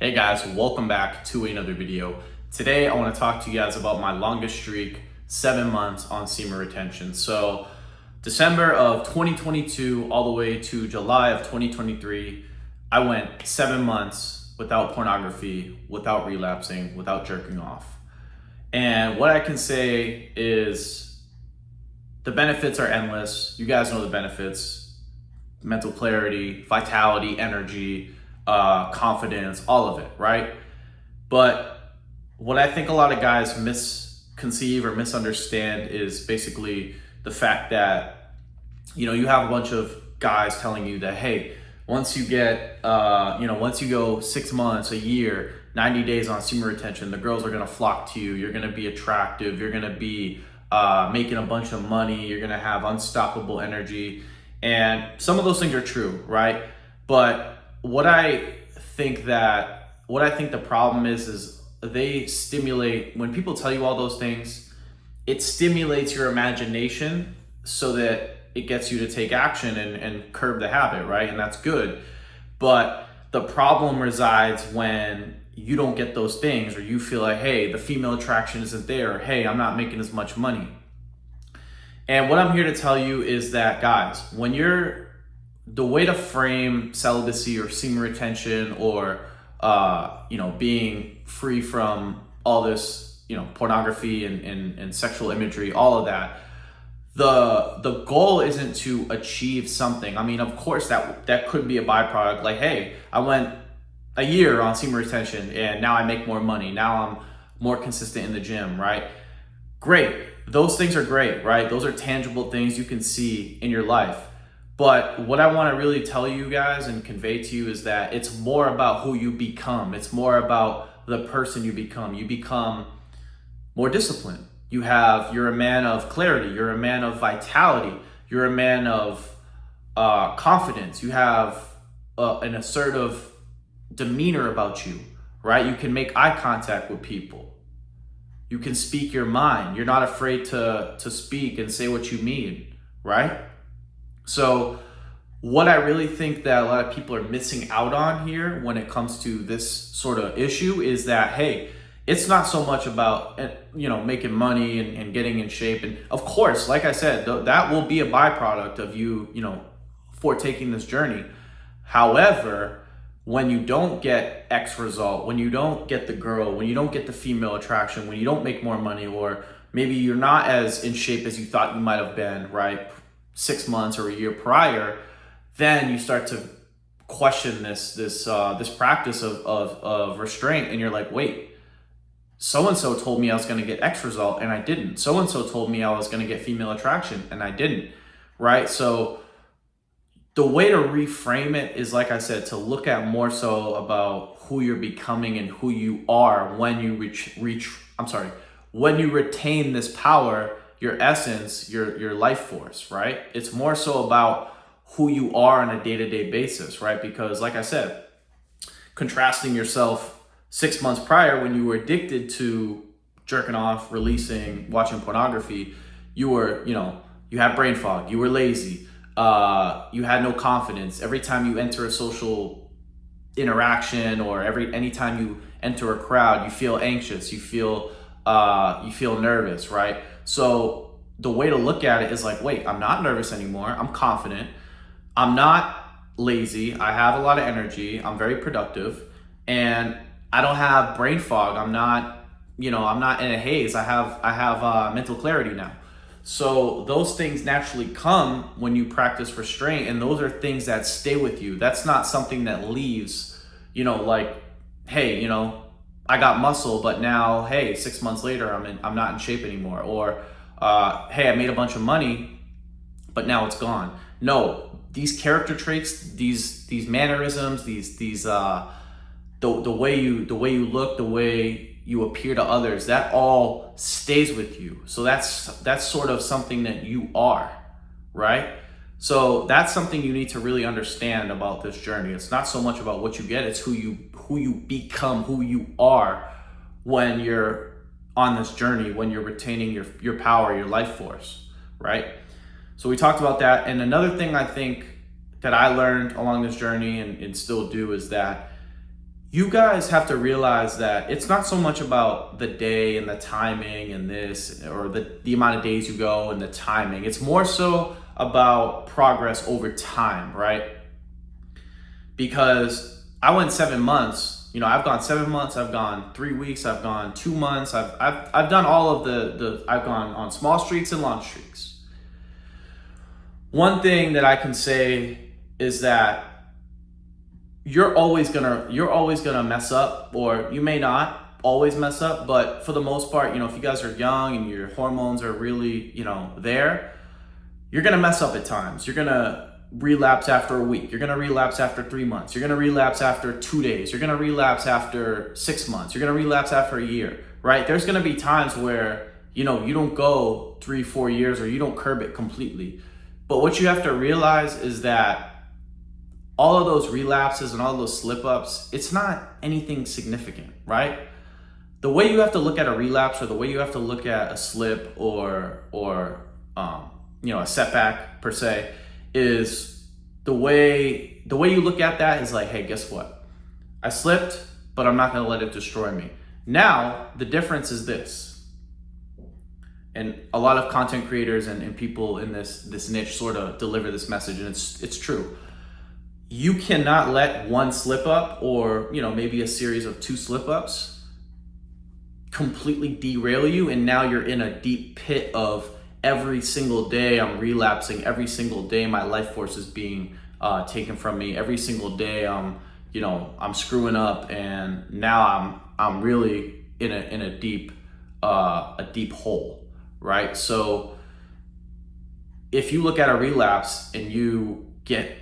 Hey guys, welcome back to another video. Today I want to talk to you guys about my longest streak, 7 months on semen retention. So December of 2022 all the way to July of 2023, I went 7 months without pornography, without relapsing, without jerking off. And what I can say is the benefits are endless. You guys know the benefits: mental clarity, vitality, energy, confidence, all of it, right? But what I think a lot of guys misconceive or misunderstand is basically the fact that, you have a bunch of guys telling you that, hey, once you get, once you go 6 months, a year, 90 days on semen retention, the girls are gonna flock to you, you're gonna be attractive, you're gonna be making a bunch of money, you're gonna have unstoppable energy. And some of those things are true, right? But what I think the problem is they stimulate, when people tell you all those things, it stimulates your imagination so that it gets you to take action and curb the habit, right? And that's good. But the problem resides when you don't get those things, or you feel like, hey, the female attraction isn't there, or hey, I'm not making as much money. And what I'm here to tell you is that, guys, the way to frame celibacy or semen retention or being free from all this pornography and sexual imagery, all of that, the goal isn't to achieve something. I mean, of course that could be a byproduct, like, hey, I went a year on semen retention and now I make more money, now I'm more consistent in the gym, right? Great, those things are great, right? Those are tangible things you can see in your life. But what I want to really tell you guys and convey to you is that it's more about who you become. It's more about the person you become. You become more disciplined. You're a man of clarity. You're a man of vitality. You're a man of confidence. You have an assertive demeanor about you, right? You can make eye contact with people. You can speak your mind. You're not afraid to speak and say what you mean, right? So what I really think that a lot of people are missing out on here when it comes to this sort of issue is that, hey, it's not so much about, making money and getting in shape. And of course, like I said, that will be a byproduct of you, for taking this journey. However, when you don't get X result, when you don't get the girl, when you don't get the female attraction, when you don't make more money, or maybe you're not as in shape as you thought you might have been, right, 6 months or a year prior, then you start to question this practice of restraint, and you're like, wait, so-and-so told me I was going to get X result and I didn't. So-and-so told me I was going to get female attraction and I didn't, right? So the way to reframe it is, like I said, to look at more so about who you're becoming and who you are when you when you retain this power, your essence, your life force, right? It's more so about who you are on a day-to-day basis, right? Because like I said, contrasting yourself 6 months prior when you were addicted to jerking off, releasing, watching pornography, you had brain fog, you were lazy, you had no confidence. Every time you enter a social interaction or anytime you enter a crowd, you feel anxious, you feel nervous, right? So the way to look at it is like, wait, I'm not nervous anymore. I'm confident. I'm not lazy. I have a lot of energy. I'm very productive, and I don't have brain fog. I'm not in a haze. I have mental clarity now. So those things naturally come when you practice restraint, and those are things that stay with you. That's not something that leaves, like, hey, I got muscle, but now, hey, 6 months later, I'm not in shape anymore. Or, hey, I made a bunch of money, but now it's gone. No, these character traits, these mannerisms, the way you look, the way you appear to others, that all stays with you. So that's sort of something that you are, right? So that's something you need to really understand about this journey. It's not so much about what you get, it's who you become, who you are when you're on this journey, when you're retaining your power, your life force, right? So we talked about that. And another thing I think that I learned along this journey and still do is that you guys have to realize that it's not so much about the day and the timing and this, or the amount of days you go and the timing. It's more so about progress over time, right? Because I went 7 months, I've gone 7 months, I've gone 3 weeks, I've gone 2 months, I've done all of I've gone on small streaks and long streaks. One thing that I can say is that you're always gonna mess up, or you may not always mess up, but for the most part, if you guys are young and your hormones are really, there, you're gonna mess up at times. You're gonna relapse after a week. You're gonna relapse after 3 months. You're gonna relapse after 2 days. You're gonna relapse after 6 months. You're gonna relapse after a year, right? There's gonna be times where, you don't go 3-4 years, or you don't curb it completely. But what you have to realize is that all of those relapses and all those slip ups, it's not anything significant, right? The way you have to look at a relapse, or the way you have to look at a slip or a setback per se, is the way you look at that is like, hey, guess what? I slipped, but I'm not gonna let it destroy me. Now, the difference is this, and a lot of content creators and people in this niche sort of deliver this message, and it's true. You cannot let one slip up, or maybe a series of 2 slip ups, completely derail you, and now you're in a deep pit of every single day I'm relapsing, every single day my life force is being taken from me, every single day I'm screwing up, and now I'm really in a deep hole, right? So if you look at a relapse and you get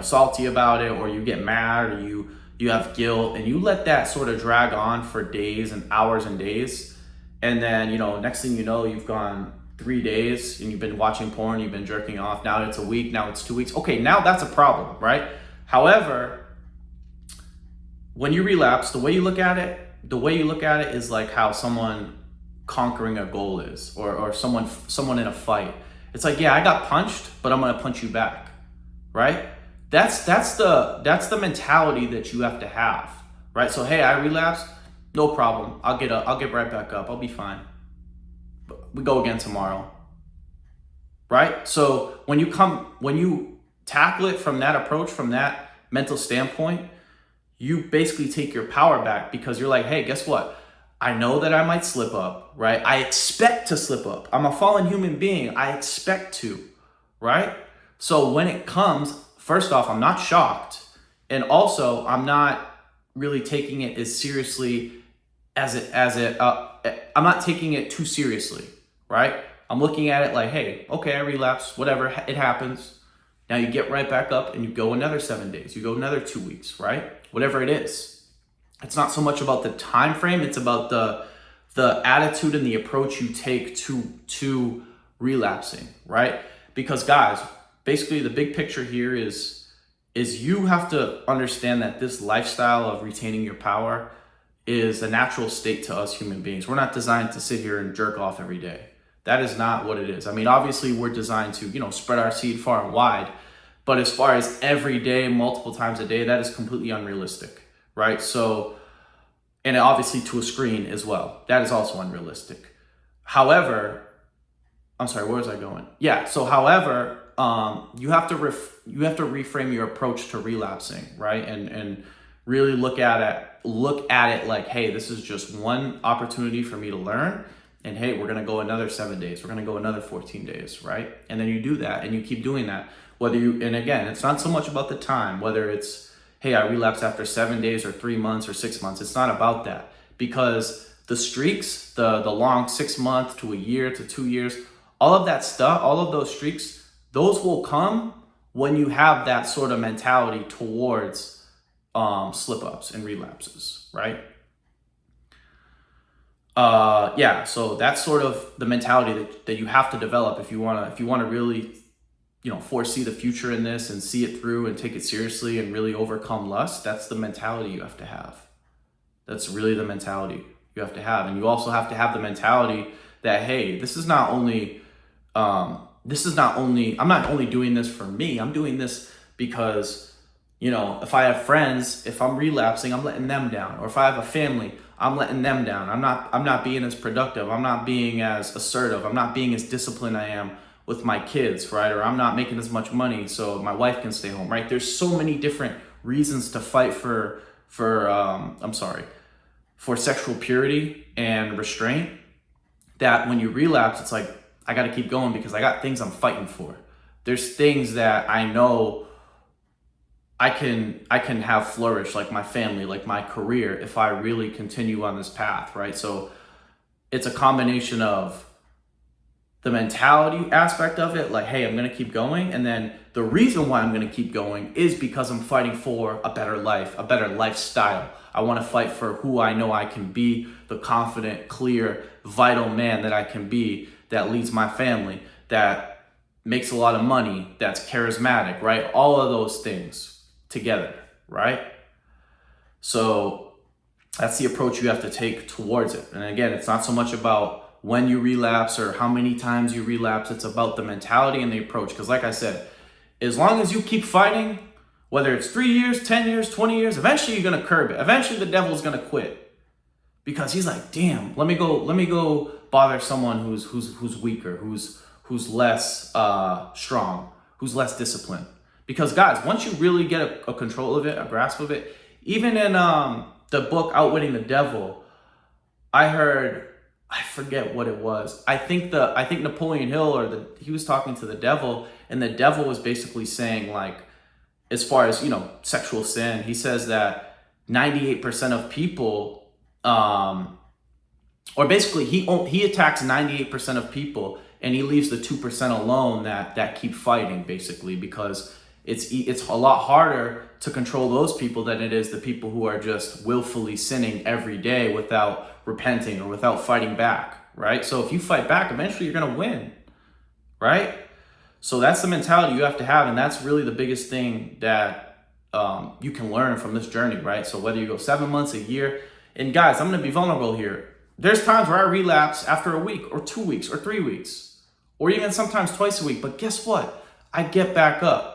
salty about it, or you get mad, or you have guilt, and you let that sort of drag on for days and hours and days, and then next thing you know, you've gone 3 days and you've been watching porn, you've been jerking off, now it's a week, now it's 2 weeks. Okay, now that's a problem, right? However, when you relapse, the way you look at it is like how someone conquering a goal is, or someone in a fight. It's like, yeah, I got punched, but I'm gonna punch you back, right? That's the mentality that you have to have, right? So hey, I relapsed, no problem. I'll get right back up. I'll be fine. We go again tomorrow, right? So when you tackle it from that approach, from that mental standpoint, you basically take your power back, because you're like, hey, guess what? I know that I might slip up, right? I expect to slip up. I'm a fallen human being. I expect to, right? So when it comes, first off, I'm not shocked. And also, I'm not really taking it as seriously I'm not taking it too seriously, right? I'm looking at it like, hey, okay, I relapsed, whatever, it happens. Now you get right back up and you go another 7 days, you go another 2 weeks, right? Whatever it is. It's not so much about the time frame, it's about the attitude and the approach you take to relapsing, right? Because guys, basically the big picture here is you have to understand that this lifestyle of retaining your power is a natural state to us human beings. We're not designed to sit here and jerk off every day. That is not what it is. I mean, obviously we're designed to, spread our seed far and wide, but as far as every day, multiple times a day, that is completely unrealistic, right? So, and obviously to a screen as well, that is also unrealistic. However, I'm sorry, where was I going? Yeah, so however, you have to reframe your approach to relapsing, right? And really look at it like, hey, this is just one opportunity for me to learn. And hey, we're gonna go another 7 days. We're gonna go another 14 days, right? And then you do that and you keep doing that. And again, it's not so much about the time, whether it's, hey, I relapsed after 7 days or 3 months or 6 months. It's not about that, because the streaks, the long 6 months to a year to 2 years, all of that stuff, all of those streaks, those will come when you have that sort of mentality towards slip-ups and relapses, right? So that's sort of the mentality that you have to develop if you wanna really, foresee the future in this and see it through and take it seriously and really overcome lust. That's the mentality you have to have. That's really the mentality you have to have. And you also have to have the mentality that, hey, I'm not only doing this for me, I'm doing this because You know, if I have friends, if I'm relapsing, I'm letting them down. Or if I have a family, I'm letting them down. I'm not being as productive. I'm not being as assertive. I'm not being as disciplined I am with my kids, right? Or I'm not making as much money so my wife can stay home, right? There's so many different reasons to fight for for sexual purity and restraint, that when you relapse, it's like, I got to keep going because I got things I'm fighting for. There's things that I know I can have flourish, like my family, like my career, if I really continue on this path, right? So it's a combination of the mentality aspect of it, like, hey, I'm gonna keep going. And then the reason why I'm gonna keep going is because I'm fighting for a better life, a better lifestyle. I wanna fight for who I know I can be, the confident, clear, vital man that I can be, that leads my family, that makes a lot of money, that's charismatic, right? All of those things together, right? So that's the approach you have to take towards it. And again, it's not so much about when you relapse or how many times you relapse. It's about the mentality and the approach. Because like I said, as long as you keep fighting, whether it's 3 years, 10 years, 20 years, eventually you're going to curb it. Eventually the devil's going to quit because he's like, damn, let me go bother someone who's weaker, who's less strong, who's less disciplined. Because guys, once you really get a control of it, a grasp of it, even in the book Outwitting the Devil, I forget what it was. I think Napoleon Hill, he was talking to the devil, and the devil was basically saying, like, as far as, you know, sexual sin, he says that 98% of people, or basically he attacks 98% of people, and he leaves the 2% alone that keep fighting, basically, because it's a lot harder to control those people than it is the people who are just willfully sinning every day without repenting or without fighting back, right? So if you fight back, eventually you're gonna win, right? So that's the mentality you have to have, and that's really the biggest thing that you can learn from this journey, right? So whether you go 7 months, a year, and guys, I'm gonna be vulnerable here. There's times where I relapse after a week or 2 weeks or 3 weeks, or even sometimes twice a week, but guess what? I get back up.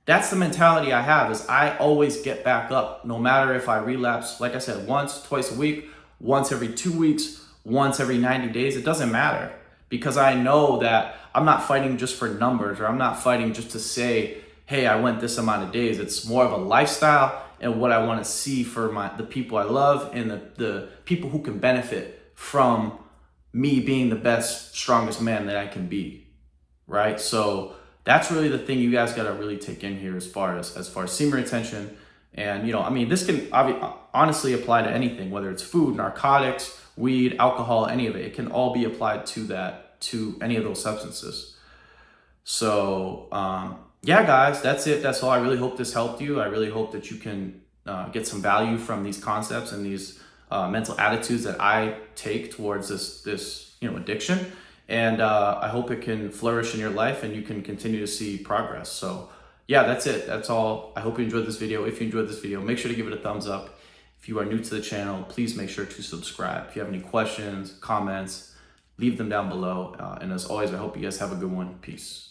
That's the mentality I have, is I always get back up, no matter if I relapse, like I said, once, twice a week, once every 2 weeks, once every 90 days. It doesn't matter, because I know that I'm not fighting just for numbers, or I'm not fighting just to say, hey, I went this amount of days. It's more of a lifestyle and what I want to see for the people I love, and the people who can benefit from me being the best, strongest man that I can be, right? So that's really the thing you guys got to really take in here as far as semen retention. And, you know, I mean, this can honestly apply to anything, whether it's food, narcotics, weed, alcohol, any of it. It can all be applied to any of those substances. So, yeah, guys, that's it. That's all. I really hope this helped you. I really hope that you can get some value from these concepts and these mental attitudes that I take towards this addiction. And I hope it can flourish in your life and you can continue to see progress. So yeah, that's it. That's all. I hope you enjoyed this video. If you enjoyed this video, make sure to give it a thumbs up. If you are new to the channel, please make sure to subscribe. If you have any questions, comments, leave them down below. And as always, I hope you guys have a good one. Peace.